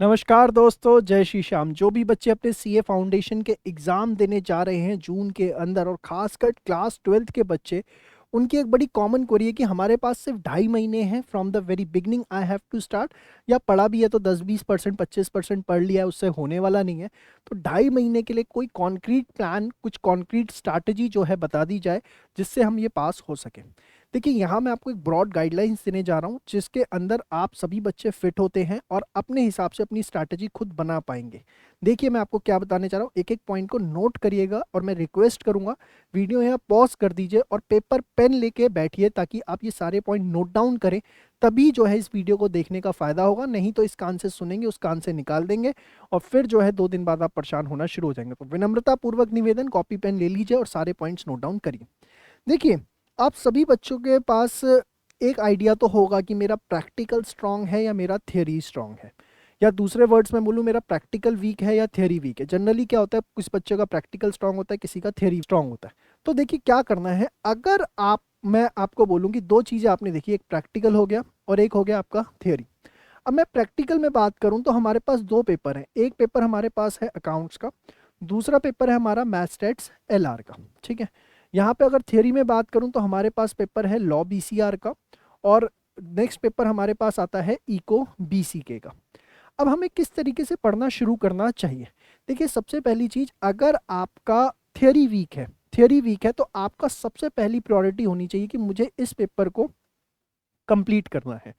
नमस्कार दोस्तों, जय श्री श्याम। जो भी बच्चे अपने सीए फाउंडेशन के एग्ज़ाम देने जा रहे हैं जून के अंदर, और ख़ासकर क्लास 12th के बच्चे, उनकी एक बड़ी कॉमन क्वेरी है कि हमारे पास सिर्फ 2.5 महीने हैं from the very beginning I have to start, या पढ़ा भी है तो 10-20% 25% पढ़ लिया है, उससे होने वाला नहीं है। तो 2.5 महीने के लिए कोई कॉन्क्रीट प्लान, कुछ कॉन्क्रीट स्ट्रैटेजी जो है बता दी जाए जिससे हम ये पास हो सके। देखिए, यहाँ मैं आपको एक ब्रॉड गाइडलाइंस देने जा रहा हूँ जिसके अंदर आप सभी बच्चे फिट होते हैं और अपने हिसाब से अपनी स्ट्रैटेजी खुद बना पाएंगे। देखिए, मैं आपको क्या बताने जा रहा हूँ, एक एक पॉइंट को नोट करिएगा और मैं रिक्वेस्ट करूंगा वीडियो यहाँ पॉज कर दीजिए और पेपर पेन लेके बैठिए ताकि आप ये सारे पॉइंट नोट डाउन करें। तभी जो है इस वीडियो को देखने का फायदा होगा, नहीं तो इस कान से सुनेंगे उस कान से निकाल देंगे और फिर जो है 2 दिन बाद आप परेशान होना शुरू हो जाएंगे। तो विनम्रता पूर्वक निवेदन, कॉपी पेन ले लीजिए और सारे पॉइंट्स नोट डाउन करिए। देखिए, आप सभी बच्चों के पास एक आइडिया तो होगा कि मेरा प्रैक्टिकल स्ट्रांग है या मेरा थियरी स्ट्रांग है, या दूसरे वर्ड्स में बोलूँ, मेरा प्रैक्टिकल वीक है या थियरी वीक है। जनरली क्या होता है, किस बच्चे का प्रैक्टिकल स्ट्रांग होता है, किसी का थियरी स्ट्रांग होता है। तो देखिए क्या करना है, अगर मैं आपको बोलूँ कि दो चीज़ें आपने देखी, एक प्रैक्टिकल हो गया और एक हो गया आपका थियरी। अब मैं प्रैक्टिकल में बात करूँ तो हमारे पास दो पेपर हैं। एक पेपर हमारे पास है अकाउंट्स का, दूसरा पेपर है हमारा मैथ्स स्टैट्स एलआर का। ठीक है, यहाँ पे अगर थियरी में बात करूँ तो हमारे पास पेपर है लॉ बीसीआर का, और नेक्स्ट पेपर हमारे पास आता है इको बीसीके का। अब हमें किस तरीके से पढ़ना शुरू करना चाहिए? देखिए, सबसे पहली चीज़, अगर आपका थियरी वीक है तो आपका सबसे पहली प्रायोरिटी होनी चाहिए कि मुझे इस पेपर को कंप्लीट करना है।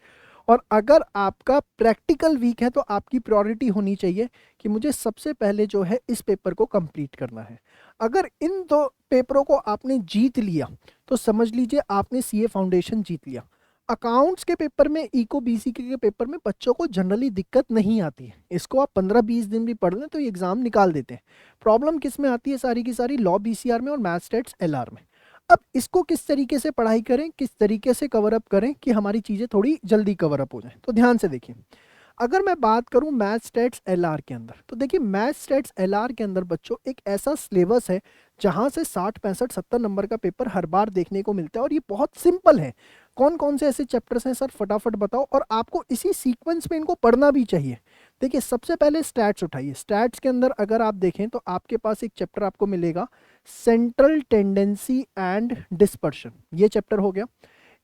और अगर आपका प्रैक्टिकल वीक है तो आपकी प्रायोरिटी होनी चाहिए कि मुझे सबसे पहले जो है इस पेपर को कंप्लीट करना है। अगर इन दो पेपरों को आपने जीत लिया तो समझ लीजिए आपने सीए फाउंडेशन जीत लिया। अकाउंट्स के पेपर में, इको बीसीके के पेपर में बच्चों को जनरली दिक्कत नहीं आती है, इसको आप 15-20 दिन भी पढ़ लें तो ये एग्जाम निकाल देते हैं। प्रॉब्लम किस में आती है? सारी की सारी लॉ बीसीआर में और मैथ्स स्टैट्स एलआर में। अब इसको किस तरीके से पढ़ाई करें, किस तरीके से कवर अप करें कि हमारी चीज़ें थोड़ी जल्दी कवर अप हो जाए, तो ध्यान से देखिए। अगर मैं बात करूं मैथ्स स्टैट्स एलआर के अंदर, तो देखिए मैथ्स स्टैट्स एलआर के अंदर बच्चों एक ऐसा सिलेबस है जहां से 60, 65, 70 नंबर का पेपर हर बार देखने को मिलता है, और ये बहुत सिंपल है। कौन कौन से ऐसे चैप्टर्स हैं सर, फटाफट बताओ, और आपको इसी सीक्वेंस में इनको पढ़ना भी चाहिए। देखिए, सबसे पहले स्टैट्स उठाइए। स्टैट्स के अंदर अगर आप देखें तो आपके पास एक चैप्टर आपको मिलेगा, सेंट्रल टेंडेंसी एंड डिस्पर्शन, ये चैप्टर हो गया।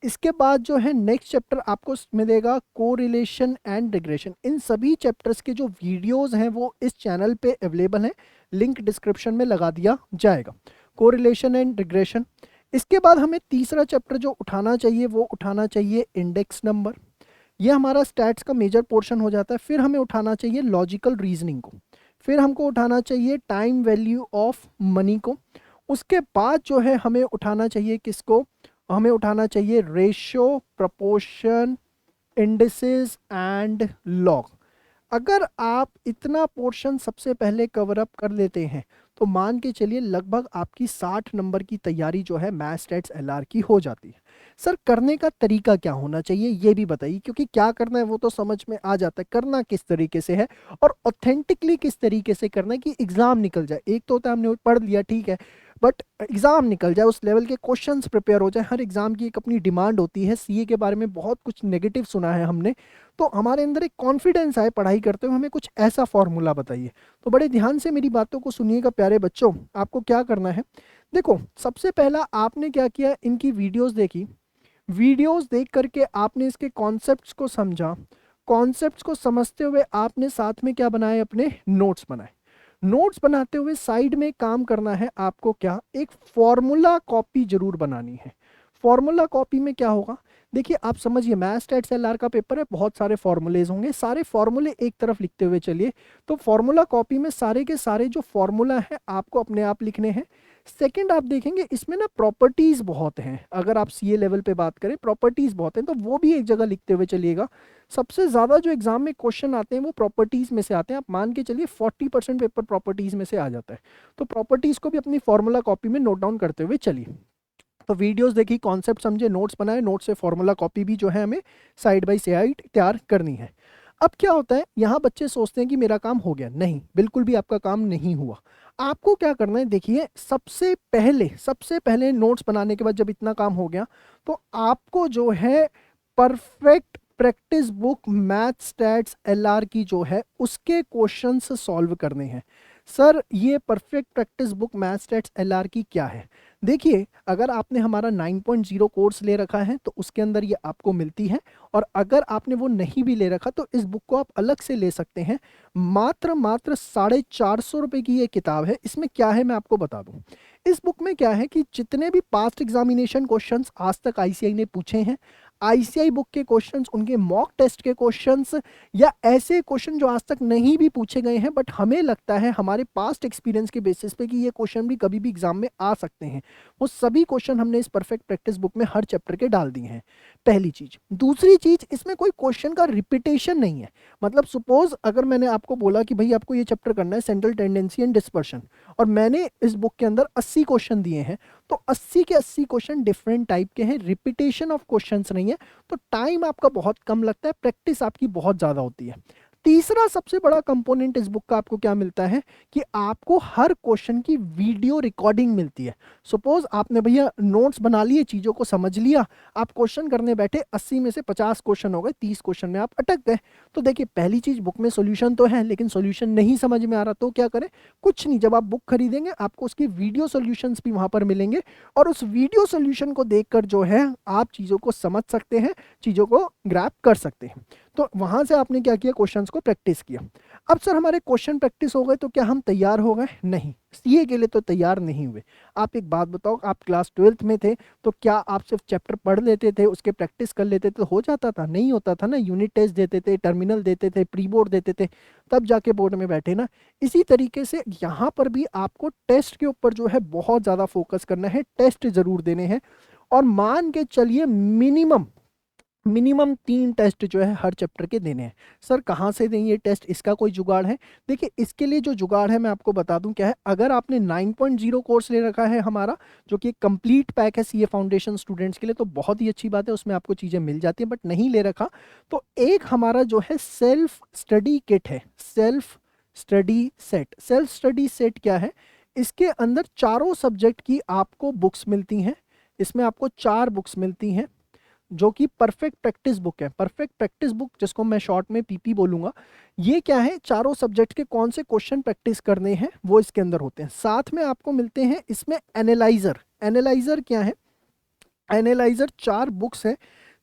इसके बाद जो है नेक्स्ट चैप्टर आपको मिलेगा कोरिलेशन एंड रिग्रेशन। इन सभी चैप्टर्स के जो वीडियोस हैं वो इस चैनल पे अवेलेबल हैं, लिंक डिस्क्रिप्शन में लगा दिया जाएगा। Correlation and regression. इसके बाद हमें तीसरा चैप्टर जो उठाना चाहिए वो उठाना चाहिए इंडेक्स नंबर। ये हमारा स्टैट्स का मेजर पोर्शन हो जाता है। फिर हमें उठाना चाहिए लॉजिकल रीजनिंग को, फिर हमको उठाना चाहिए टाइम वैल्यू ऑफ मनी को। उसके बाद जो है हमें उठाना चाहिए किसको? हमें उठाना चाहिए ratio, proportion, indices and log. अगर आप इतना पोर्शन सबसे पहले कवर अप कर लेते हैं तो मान के चलिए लगभग आपकी 60 नंबर की तैयारी जो है मैथ्स स्टैट्स एलआर की हो जाती है। सर, करने का तरीका क्या होना चाहिए ये भी बताइए, क्योंकि क्या करना है वो तो समझ में आ जाता है, करना किस तरीके से है और ऑथेंटिकली किस तरीके से करना है कि एग्जाम निकल जाए। एक तो होता है हमने पढ़ लिया, ठीक है, बट एग्जाम निकल जाए, उस लेवल के क्वेश्चंस प्रिपेयर हो जाए। हर एग्जाम की एक अपनी डिमांड होती है। सीए के बारे में बहुत कुछ नेगेटिव सुना है हमने, तो हमारे अंदर एक कॉन्फिडेंस आए पढ़ाई करते हुए, हमें कुछ ऐसा फॉर्मूला बताइए। तो बड़े ध्यान से मेरी बातों को सुनिएगा प्यारे बच्चों। आपको क्या करना है, देखो, सबसे पहला आपने क्या किया, इनकी वीडियोस देखी। वीडियोस देख करके आपने इसके कॉन्सेप्ट्स को समझा। कॉन्सेप्ट्स को समझते हुए आपने साथ में क्या बनाए, अपने नोट्स बनाए। नोट्स बनाते हुए साइड में काम करना है आपको, क्या, एक फॉर्मूला कॉपी जरूर बनानी है। फॉर्मूला कॉपी में क्या होगा, देखिए आप समझिए, मैथ्स स्टैट्स एलआर का पेपर है, बहुत सारे फॉर्मूलेज होंगे, सारे फॉर्मूले एक तरफ लिखते हुए चलिए। तो फॉर्मूला कॉपी में सारे के सारे जो फॉर्मूला है आपको अपने आप लिखने हैं। सेकंड, आप देखेंगे इसमें ना प्रॉपर्टीज बहुत हैं, अगर आप सीए लेवल पे बात करें प्रॉपर्टीज बहुत हैं, तो वो भी एक जगह लिखते हुए चलिएगा। सबसे ज़्यादा जो एग्जाम में क्वेश्चन आते हैं वो प्रॉपर्टीज में से आते हैं। आप मान के चलिए 40% पेपर प्रॉपर्टीज में से आ जाता है। तो प्रॉपर्टीज को भी अपनी फॉर्मूला कॉपी में नोट डाउन करते हुए चलिए। तो वीडियोस देखी, कॉन्सेप्ट समझे, नोट्स बनाए, नोट्स से फॉर्मूला कॉपी भी जो है हमें साइड बाई साइड तैयार करनी है। अब क्या होता है, यहाँ बच्चे सोचते हैं कि मेरा काम हो गया। नहीं, बिल्कुल भी आपका काम नहीं हुआ। आपको क्या करना है, देखिए, सबसे पहले नोट्स बनाने के बाद जब इतना काम हो गया तो आपको जो है perfect practice book math stats LR की जो है उसके क्वेश्चंस सॉल्व करने हैं। सर ये perfect practice book math stats LR की क्या है? देखिए, अगर आपने हमारा 9.0 कोर्स ले रखा है तो उसके अंदर ये आपको मिलती है, और अगर आपने वो नहीं भी ले रखा तो इस बुक को आप अलग से ले सकते हैं। मात्र मात्र 450 रुपये की ये किताब है। इसमें क्या है मैं आपको बता दूं। इस बुक में क्या है कि जितने भी पास्ट एग्जामिनेशन क्वेश्चंस आज तक आईसीआई ने पूछे हैं, आईसीआई बुक के क्वेश्चंस, उनके मॉक टेस्ट के क्वेश्चंस, या ऐसे क्वेश्चन जो आज तक नहीं भी पूछे गए हैं बट हमें लगता है हमारे पास्ट एक्सपीरियंस के बेसिस पे कि ये क्वेश्चन भी कभी भी एग्जाम में आ सकते हैं, वो सभी क्वेश्चन हमने इस परफेक्ट प्रैक्टिस बुक में हर चैप्टर के डाल दिए हैं। पहली चीज। दूसरी चीज, इसमें कोई क्वेश्चन का रिपीटेशन नहीं है। मतलब सपोज अगर मैंने आपको बोला कि भाई आपको ये चैप्टर करना है सेंट्रल टेंडेंसी एंड डिस्पर्शन, और मैंने इस बुक के अंदर 80 क्वेश्चन दिए हैं, तो 80 के 80 क्वेश्चन डिफरेंट टाइप के हैं, रिपीटेशन ऑफ क्वेश्चंस नहीं है, तो टाइम आपका बहुत कम लगता है, प्रैक्टिस आपकी बहुत ज़्यादा होती है। तीसरा सबसे बड़ा कंपोनेंट इस बुक का आपको क्या मिलता है कि आपको हर क्वेश्चन की वीडियो रिकॉर्डिंग मिलती है। सपोज आपने भैया नोट्स बना लिए, चीज़ों को समझ लिया, आप क्वेश्चन करने बैठे, 80 में से 50 क्वेश्चन हो गए, 30 क्वेश्चन में आप अटक गए, तो देखिए पहली चीज़, बुक में सोल्यूशन तो है लेकिन सोल्यूशन नहीं समझ में आ रहा, तो क्या करें? कुछ नहीं, जब आप बुक खरीदेंगे आपको उसके वीडियो सोल्यूशंस भी वहाँ पर मिलेंगे, और उस वीडियो सोल्यूशन को देखकर जो है आप चीज़ों को समझ सकते हैं, चीज़ों को ग्रैप कर सकते हैं। तो वहां से आपने क्या किया? क्वेश्चंस को प्रैक्टिस किया। अब सर हमारे क्वेश्चन प्रैक्टिस हो गए तो क्या हम तैयार हो गए? नहीं, सीए के लिए तो तैयार नहीं हुए। आप एक बात बताओ, आप क्लास 12th में थे तो क्या आप सिर्फ चैप्टर पढ़ लेते थे, उसके प्रैक्टिस कर लेते थे तो हो जाता था? नहीं होता था ना। यूनिट टेस्ट देते थे, टर्मिनल देते थे, प्री बोर्ड देते थे, तब जाके बोर्ड में बैठे ना। इसी तरीके से यहाँ पर भी आपको टेस्ट के ऊपर जो है बहुत ज़्यादा फोकस करना है, टेस्ट जरूर देने हैं, और मान के चलिए मिनिमम मिनिमम 3 टेस्ट जो है हर चैप्टर के देने हैं। सर कहाँ से दें ये टेस्ट? इसका कोई जुगाड़ है? देखिए इसके लिए जो जुगाड़ है मैं आपको बता दूं क्या है। अगर आपने 9.0 कोर्स ले रखा है हमारा, जो कि एक कंप्लीट पैक है सीए फाउंडेशन स्टूडेंट्स के लिए, तो बहुत ही अच्छी बात है, उसमें आपको चीज़ें मिल जाती हैं। बट नहीं ले रखा तो एक हमारा जो है सेल्फ स्टडी किट है, self study set. Self study set क्या है? इसके अंदर चारों सब्जेक्ट की आपको बुक्स मिलती हैं। इसमें आपको 4 बुक्स मिलती हैं जो कि परफेक्ट प्रैक्टिस बुक है। परफेक्ट प्रैक्टिस बुक, जिसको मैं शॉर्ट में पीपी बोलूंगा, ये क्या है? चारों सब्जेक्ट के कौन से क्वेश्चन प्रैक्टिस करने हैं वो इसके अंदर होते हैं। साथ में आपको मिलते हैं इसमें एनालाइजर। एनालाइजर क्या है? एनालाइजर 4 बुक्स है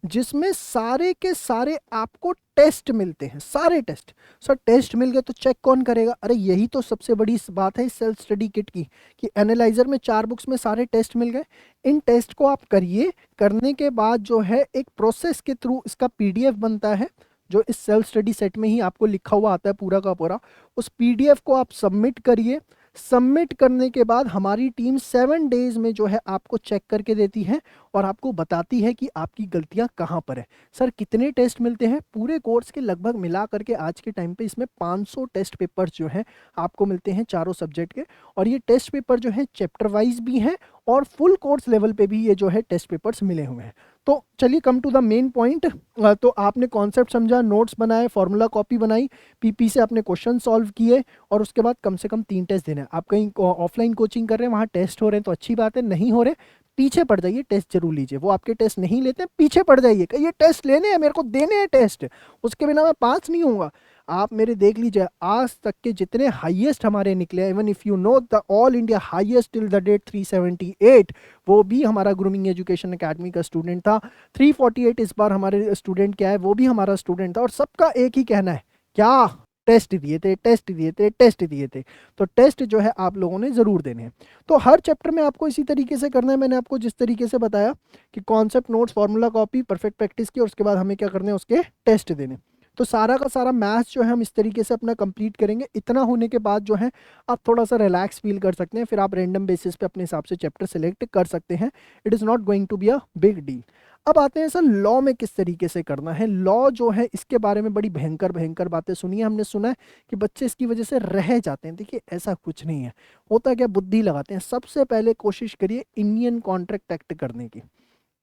जिसमें सारे के सारे आपको टेस्ट मिलते हैं, सारे टेस्ट। सर टेस्ट मिल गए तो चेक कौन करेगा? अरे यही तो सबसे बड़ी बात है इस सेल्फ स्टडी किट की, कि एनालाइजर में 4 बुक्स में सारे टेस्ट मिल गए। इन टेस्ट को आप करिए, करने के बाद जो है एक प्रोसेस के थ्रू इसका पीडीएफ बनता है, जो इस सेल्फ स्टडी सेट में ही आपको लिखा हुआ आता है पूरा का पूरा। उस पीडीएफ को आप सबमिट करिए। सबमिट करने के बाद हमारी टीम 7 डेज में जो है आपको चेक करके देती है और आपको बताती है कि आपकी गलतियां कहाँ पर है। सर कितने टेस्ट मिलते हैं? पूरे कोर्स के लगभग मिला करके आज के टाइम पे इसमें 500 टेस्ट पेपर्स जो हैं आपको मिलते हैं चारों सब्जेक्ट के, और ये टेस्ट पेपर जो है चैप्टर वाइज भी हैं और फुल कोर्स लेवल पे भी ये जो है टेस्ट पेपर्स मिले हुए हैं। तो चलिए come to the main point. तो आपने कॉन्सेप्ट समझा, नोट्स बनाए, फॉर्मूला कॉपी बनाई, पीपी से आपने क्वेश्चन सॉल्व किए, और उसके बाद कम से कम 3 टेस्ट देने हैं। आप कहीं ऑफलाइन कोचिंग कर रहे हैं, वहाँ टेस्ट हो रहे हैं तो अच्छी बात है, नहीं हो रहे पीछे पड़ जाइए, टेस्ट जरूर लीजिए। वो आपके टेस्ट नहीं लेते हैं, पीछे पड़ जाइए, कहिए टेस्ट लेने हैं, मेरे को देने हैं टेस्ट, उसके बिना मैं पास नहीं होऊंगा। आप मेरे देख लीजिए आज तक के जितने हाईएस्ट हमारे निकले, even if you know the all India highest till the date 378, वो भी हमारा ग्रूमिंग एजुकेशन एकेडमी का स्टूडेंट था। 348 इस बार हमारे स्टूडेंट क्या है, वो भी हमारा स्टूडेंट था, और सबका एक ही कहना है, क्या? टेस्ट दिए थे, टेस्ट दिए थे, टेस्ट दिए थे। तो टेस्ट जो है आप लोगों ने जरूर देने हैं। तो हर चैप्टर में आपको इसी तरीके से करना है। मैंने आपको जिस तरीके से बताया कि concept, notes, formula copy, perfect practice की, और उसके बाद हमें क्या करने हैं, उसके टेस्ट देने। तो सारा का सारा मैथ्स जो है हम इस तरीके से अपना कंप्लीट करेंगे। इतना होने के बाद जो है आप थोड़ा सा रिलैक्स फील कर सकते हैं, फिर आप रैंडम बेसिस पे अपने हिसाब से चैप्टर सेलेक्ट कर सकते हैं। It is not going to be a big deal. अब आते हैं सर लॉ में किस तरीके से करना है। लॉ जो है इसके बारे में बड़ी भयंकर भयंकर बातें सुनी है हमने। सुना है कि बच्चे इसकी वजह से रह जाते हैं। देखिए ऐसा कुछ नहीं है, होता क्या, बुद्धि लगाते हैं। सबसे पहले कोशिश करिए इंडियन कॉन्ट्रैक्ट एक्ट करने की।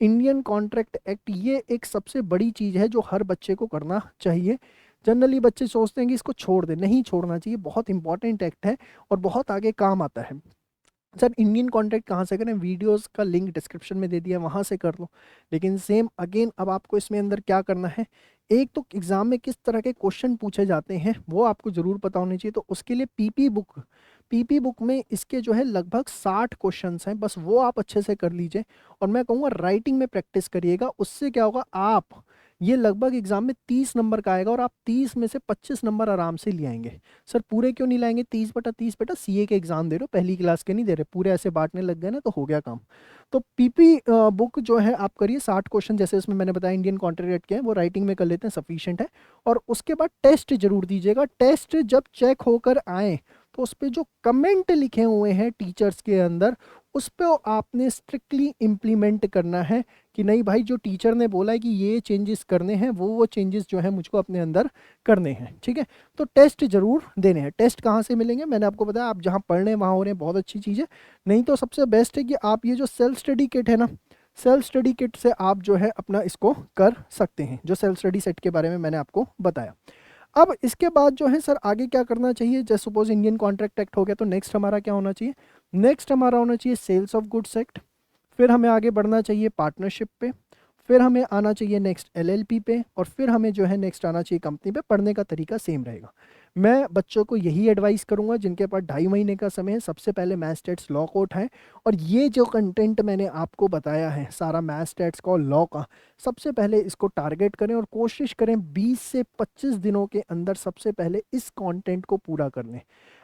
इंडियन कॉन्ट्रैक्ट एक्ट ये एक सबसे बड़ी चीज़ है जो हर बच्चे को करना चाहिए। जनरली बच्चे सोचते हैं कि इसको छोड़ दें, नहीं छोड़ना चाहिए, बहुत इंपॉर्टेंट एक्ट है और बहुत आगे काम आता है। सर इंडियन कॉन्ट्रैक्ट कहाँ से करें? वीडियोस का लिंक डिस्क्रिप्शन में दे दिया, वहाँ से कर लो। लेकिन सेम अगेन अब आपको इसमें अंदर क्या करना है, एक तो एग्जाम में किस तरह के क्वेश्चन पूछे जाते हैं वो आपको जरूर पता होनी चाहिए। तो उसके लिए पीपी बुक में इसके जो है लगभग 60 क्वेश्चंस हैं, बस वो आप अच्छे से कर लीजिए। और मैं कहूँगा राइटिंग में प्रैक्टिस करिएगा, उससे क्या होगा, आप ये लगभग एग्जाम में 30 नंबर का आएगा और आप 30 में से 25 नंबर आराम से ले आएंगे। सर पूरे क्यों नहीं लाएंगे? 30/30 बेटा, सीए के एग्जाम दे रहे हो, पहली क्लास के नहीं दे रहे, पूरे ऐसे बांटने लग गए ना तो हो गया काम। तो पीपी बुक जो है आप करिए 60 क्वेश्चन, जैसे इसमें मैंने बताया इंडियन कॉन्ट्रैक्ट के हैं, वो राइटिंग में कर लेते हैं, सफिशिएंट है। और उसके बाद टेस्ट जरूर दीजिएगा। टेस्ट जब चेक होकर आए तो उस पे जो कमेंट लिखे हुए हैं टीचर्स के अंदर, उस पे आपने स्ट्रिक्टली इम्प्लीमेंट करना है कि नहीं भाई, जो टीचर ने बोला है कि ये चेंजेस करने हैं, वो चेंजेस जो है मुझको अपने अंदर करने हैं, ठीक है। तो टेस्ट जरूर देने हैं। टेस्ट कहाँ से मिलेंगे? मैंने आपको बताया, आप जहाँ पढ़ रहे हैं वहाँ हो रहे हैं, बहुत अच्छी चीज़ है। नहीं तो सबसे बेस्ट है कि आप ये जो सेल्फ स्टडी किट है ना, सेल्फ स्टडी किट से आप जो है अपना इसको कर सकते हैं, जो सेल्फ स्टडी सेट के बारे में मैंने आपको बताया। अब इसके बाद जो है सर आगे क्या करना चाहिए? जैसे सपोज इंडियन कॉन्ट्रैक्ट एक्ट हो गया, तो नेक्स्ट हमारा क्या होना चाहिए? नेक्स्ट हमारा होना चाहिए सेल्स ऑफ गुड्स एक्ट। फिर हमें आगे बढ़ना चाहिए पार्टनरशिप पे। फिर हमें आना चाहिए नेक्स्ट एलएलपी पे। और फिर हमें जो है नेक्स्ट आना चाहिए कंपनी पे। पढ़ने का तरीका सेम रहेगा। मैं बच्चों को यही एडवाइस करूंगा जिनके पास 2.5 महीने का समय है, सबसे पहले मैथ्स स्टैट्स लॉ को उठाएं। और ये जो कंटेंट मैंने आपको बताया है सारा मैथ्स स्टैट्स का और लॉ का, सबसे पहले इसको टारगेट करें और कोशिश करें 20 से 25 दिनों के अंदर सबसे पहले इस कंटेंट को पूरा कर लें।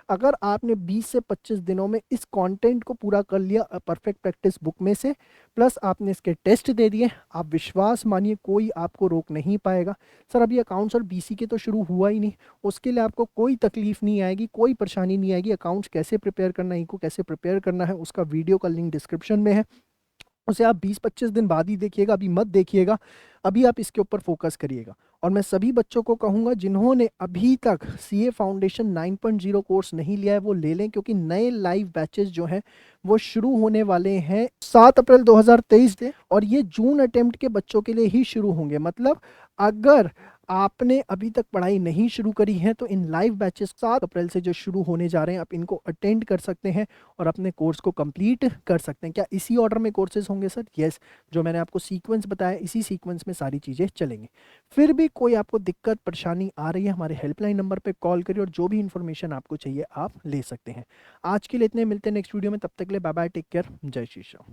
अगर आपने 20 से 25 दिनों में इस कंटेंट को पूरा कर लिया परफेक्ट प्रैक्टिस बुक में से, प्लस आपने इसके टेस्ट दे दिए, आप विश्वास मानिए कोई आपको रोक नहीं पाएगा। सर अभी अकाउंट्स और बीसी के तो शुरू हुआ ही नहीं, उसके लिए आपको कोई तकलीफ नहीं आएगी, कोई परेशानी नहीं आएगी। अकाउंट्स कैसे प्रिपेयर करना है, इनको कैसे प्रिपेयर करना है, उसका वीडियो का लिंक डिस्क्रिप्शन में है, उसे आप 20-25 दिन बाद ही देखिएगा, अभी मत देखिएगा। अभी आप इसके ऊपर फोकस करिएगा। और मैं सभी बच्चों को कहूंगा जिन्होंने अभी तक सीए फाउंडेशन 9.0 कोर्स नहीं लिया है वो ले लें, क्योंकि नए लाइव बैचेस जो हैं वो शुरू होने वाले हैं 7 अप्रैल 2023 से, और ये जून अटेम्प्ट के बच्चों के लिए ही शुरू होंगे। मतलब अगर आपने अभी तक पढ़ाई नहीं शुरू करी है तो इन लाइव बैचेस 7 अप्रैल से जो शुरू होने जा रहे हैं, आप इनको अटेंड कर सकते हैं और अपने कोर्स को कंप्लीट कर सकते हैं। क्या इसी ऑर्डर में कोर्सेज होंगे सर? यस, जो मैंने आपको सीक्वेंस बताया इसी सीक्वेंस में सारी चीज़ें चलेंगी। फिर भी कोई आपको दिक्कत परेशानी आ रही है, हमारे हेल्पलाइन नंबर पे कॉल करिए और जो भी इन्फॉर्मेशन आपको चाहिए आप ले सकते हैं। आज के लिए इतने, मिलते हैं नेक्स्ट वीडियो में, तब तक के लिए बाय बाय, टेक केयर, जय श्री राम।